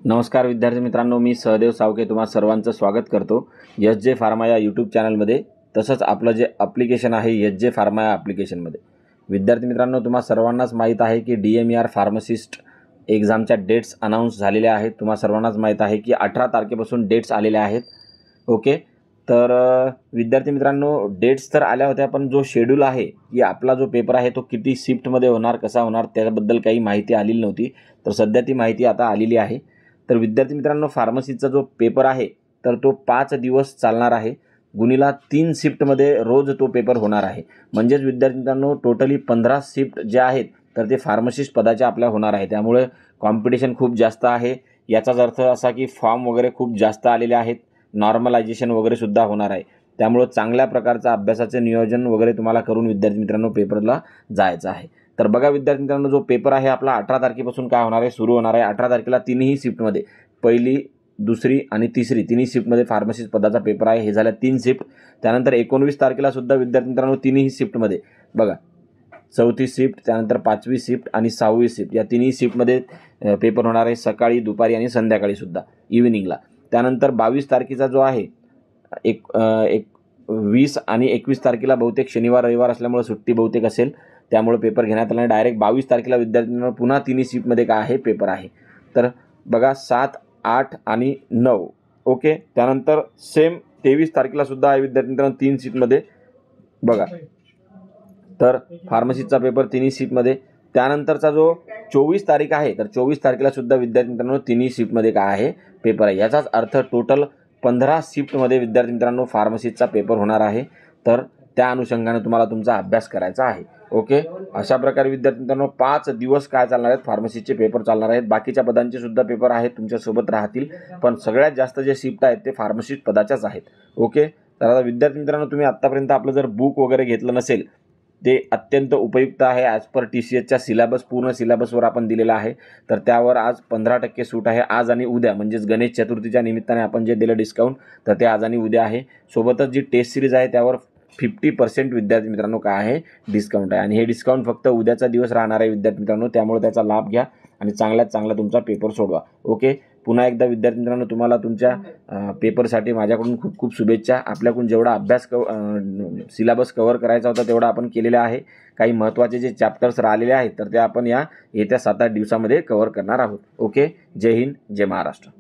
नमस्कार विद्यार्थी मित्रांनो, मी सहदेव सावके तुम्हा सर्वांचं स्वागत करतो एस जे फार्मा या यूट्यूब चॅनलमध्ये. तसंच आपलं जे ॲप्लिकेशन आहे एस जे फार्मा या ॲप्लिकेशनमध्ये. विद्यार्थी मित्रांनो, तुम्हा सर्वांनाच माहीत आहे की DMER फार्मासिस्ट एक्झामच्या डेट्स अनाऊन्स झालेल्या आहेत. तुम्हा सर्वांनाच माहीत आहे की 18 तारखेपासून डेट्स आलेल्या आहेत. ओके, तर विद्यार्थी मित्रांनो, डेट्स तर आल्या होत्या, पण जो शेड्यूल आहे की आपला जो पेपर आहे तो किती शिफ्टमध्ये होणार, कसा होणार, त्याबद्दल काही माहिती आलेली नव्हती. तर सध्या ती माहिती आता आलेली आहे. तर विद्यार्थी मित्रांनो, फार्मसीचा जो पेपर आहे तर तो 5 दिवस चालणार आहे. गुणीला 3 शिफ्टमध्ये रोज तो पेपर होणार आहे. म्हणजेच विद्यार्थी मित्रांनो, टोटली 15 शिफ्ट ज्या आहेत तर ते फार्मसिस्ट पदाच्या आपल्या होणार आहे. त्यामुळे कॉम्पिटिशन खूप जास्त आहे. याचाच अर्थ असा की फॉर्म वगैरे खूप जास्त आलेले आहेत. नॉर्मलायझेशन वगैरे सुद्धा होणार आहे. त्यामुळे चांगल्या प्रकारचं अभ्यासाचे नियोजन वगैरे तुम्हाला करून विद्यार्थी मित्रांनो पेपरला जायचं आहे. तर बघा विद्यार्थी मित्रांनो, जो पेपर आहे आपला 18 तारखेपासून काय होणार आहे, सुरू होणार आहे. 18 तारखेला तिन्ही शिफ्टमध्ये, पहिली, दुसरी आणि तिसरी तिन्ही शिफ्टमध्ये फार्मसिस्ट पदाचा पेपर आहे. हे झाल्या 3 शिफ्ट. त्यानंतर 19 तारखेला सुद्धा विद्यार्थी मित्रांनो तिन्ही शिफ्टमध्ये बघा, 4थी शिफ्ट, त्यानंतर 5वी शिफ्ट आणि 6वी शिफ्ट या तिन्ही शिफ्टमध्ये पेपर होणार आहे. सकाळी, दुपारी आणि संध्याकाळी सुद्धा, इव्हिनिंगला. त्यानंतर 22 तारखेचा जो आहे 20 आणि 21 तारखेला बहुतेक शनिवार रविवार असल्यामुळे सुट्टी बहुतेक असेल, त्यामुळे पेपर घेण्यात आला नाही. डायरेक्ट 22 तारखेला विद्यार्थ्यांना पुन्हा तिन्ही शिफ्टमध्ये काय आहे, पेपर आहे. तर बघा 7, 8 आणि 9. ओके, त्यानंतर सेम 23 तारखेला सुद्धा आहे विद्यार्थी मित्रांनो 3 शिफ्टमध्ये बघा. तर फार्मसीचा पेपर तिन्ही शिफ्टमध्ये. त्यानंतरचा जो 24 तारीख आहे तर 24 तारखेला सुद्धा विद्यार्थी मित्रांनो तिन्ही शिफ्टमध्ये काय आहे, पेपर आहे. याचाच अर्थ टोटल 15 शिफ्टमध्ये विद्यार्थी मित्रांनो फार्मसीचा पेपर होणार आहे. तर त्या अनुषंगाने तुम्हाला तुमचा अभ्यास करायचा आहे. ओके, अशा प्रकारे विद्यार्थी मित्रांनो 5 दिवस काय चालणार आहेत, फार्मसीचे पेपर चालणार आहेत. बाकीच्या पदांचे सुद्धा पेपर आहेत, तुमच्यासोबत राहतील, पण सगळ्यात जास्त जे शिफ्ट आहेत ते फार्मसिस्ट पदाच्याच आहेत. ओके, तर आता विद्यार्थी मित्रांनो, तुम्ही आत्तापर्यंत आपलं जर बुक वगैरे घेतलं नसेल, ते अत्यंत उपयुक्त आहे. ॲज पर TCSच्या सिलेबस, पूर्ण सिलेबसवर आपण दिलेला आहे. तर त्यावर आज 15% सूट आहे. आज आणि उद्या, म्हणजेच गणेश चतुर्थीच्या निमित्ताने आपण जे दिलं डिस्काउंट, तर ते आज आणि उद्या आहे. सोबतच जी टेस्ट सिरीज आहे त्यावर 50% विद्यार्थी मित्रांनो काय आहे, डिस्काउंट आहे. आणि हे डिस्काउंट फक्त उद्याचा दिवस राहणार आहे विद्यार्थी मित्रांनो, त्यामुळे त्याचा लाभ घ्या आणि चांगल्यात चांगला तुमचा पेपर सोडवा. ओके, पुन्हा एकदा विद्यार्थी मित्रांनो, तुम्हाला तुमच्या पेपरसाठी माझ्याकडून खूप खूप शुभेच्छा. आपल्याकडून जेवढा अभ्यास सिलेबस कव्हर करायचा होता तेवढा आपण केलेला आहे. काही महत्त्वाचे जे चॅप्टर्स राहिलेले आहेत तर ते आपण या येत्या 7-8 दिवसामध्ये कव्हर करणार आहोत. ओके, जय हिंद, जय महाराष्ट्र.